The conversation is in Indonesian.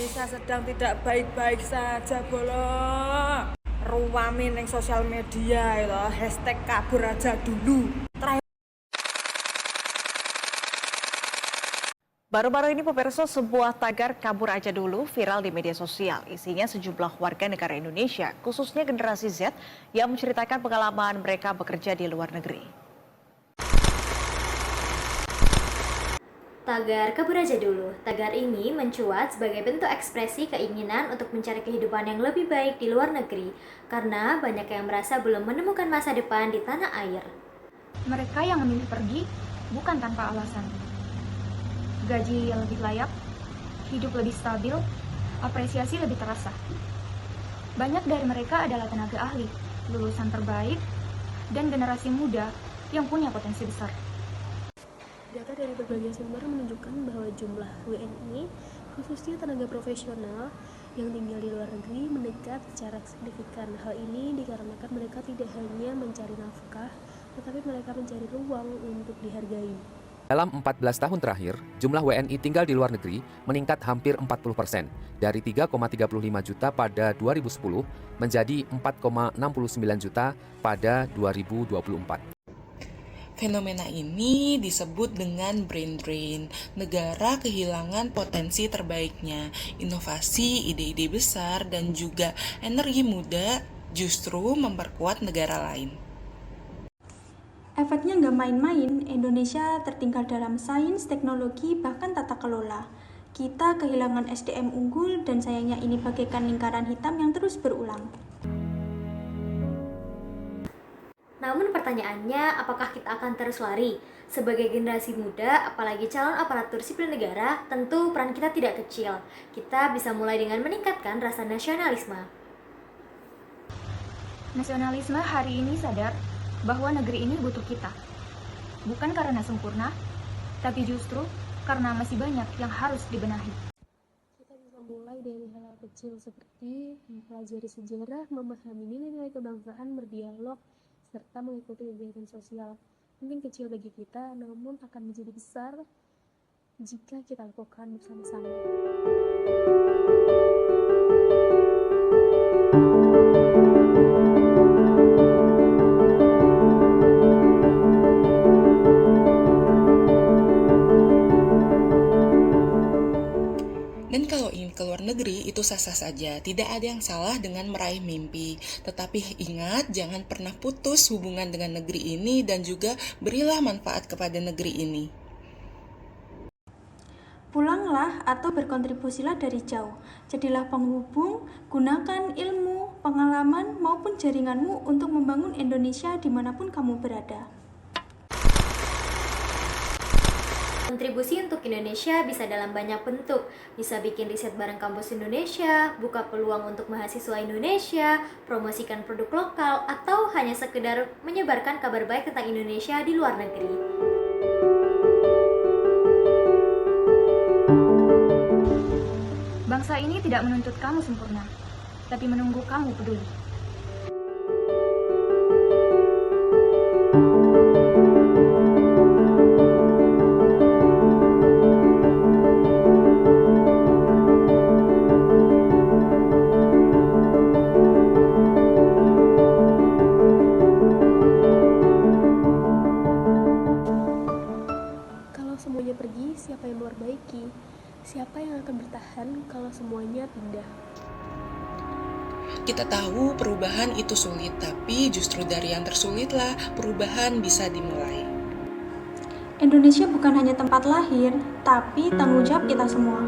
Indonesia sedang tidak baik-baik saja, Bolo. Ruwame ning sosial media itu hashtag kabur aja dulu. Baru-baru ini pemirsa, sebuah tagar kabur aja dulu viral di media sosial. Isinya sejumlah warga negara Indonesia, khususnya generasi Z, yang menceritakan pengalaman mereka bekerja di luar negeri. Tagar kabur aja dulu. Tagar ini mencuat sebagai bentuk ekspresi keinginan untuk mencari kehidupan yang lebih baik di luar negeri, karena banyak yang merasa belum menemukan masa depan di tanah air. Mereka yang memilih pergi bukan tanpa alasan. Gaji yang lebih layak, hidup lebih stabil, apresiasi lebih terasa. Banyak dari mereka adalah tenaga ahli, lulusan terbaik, dan generasi muda yang punya potensi besar. Data dari berbagai sumber menunjukkan bahwa jumlah WNI, khususnya tenaga profesional yang tinggal di luar negeri, meningkat secara signifikan. Hal ini dikarenakan mereka tidak hanya mencari nafkah, tetapi mereka mencari ruang untuk dihargai. Dalam 14 tahun terakhir, jumlah WNI tinggal di luar negeri meningkat hampir 40%, dari 3,35 juta pada 2010 menjadi 4,69 juta pada 2024. Fenomena ini disebut dengan brain drain. Negara kehilangan potensi terbaiknya, inovasi, ide-ide besar, dan juga energi muda justru memperkuat negara lain. Efeknya nggak main-main, Indonesia tertinggal dalam sains, teknologi, bahkan tata kelola. Kita kehilangan SDM unggul dan sayangnya ini bagaikan lingkaran hitam yang terus berulang. Namun pertanyaannya, apakah kita akan terus lari? Sebagai generasi muda, apalagi calon aparatur sipil negara, tentu peran kita tidak kecil. Kita bisa mulai dengan meningkatkan rasa nasionalisme. Nasionalisme hari ini sadar bahwa negeri ini butuh kita. Bukan karena sempurna, tapi justru karena masih banyak yang harus dibenahi. Kita bisa mulai dari hal kecil seperti mempelajari sejarah, memahami nilai-nilai kebangsaan, berdialog, serta mengikuti kegiatan sosial. Mungkin kecil bagi kita, namun akan menjadi besar jika kita lakukan bersama-sama. Dan kalau ingin ke luar negeri, itu sah-sah saja. Tidak ada yang salah dengan meraih mimpi. Tetapi ingat, jangan pernah putus hubungan dengan negeri ini dan juga berilah manfaat kepada negeri ini. Pulanglah atau berkontribusilah dari jauh. Jadilah penghubung, gunakan ilmu, pengalaman, maupun jaringanmu untuk membangun Indonesia dimanapun kamu berada. Kontribusi untuk Indonesia bisa dalam banyak bentuk, bisa bikin riset bareng kampus Indonesia, buka peluang untuk mahasiswa Indonesia, promosikan produk lokal, atau hanya sekedar menyebarkan kabar baik tentang Indonesia di luar negeri. Bangsa ini tidak menuntut kamu sempurna, tapi menunggu kamu peduli. Semuanya pergi, siapa yang memperbaiki? Siapa yang akan bertahan kalau semuanya pindah? Kita tahu perubahan itu sulit, tapi justru dari yang tersulitlah perubahan bisa dimulai. Indonesia bukan hanya tempat lahir, tapi tanggung jawab kita semua.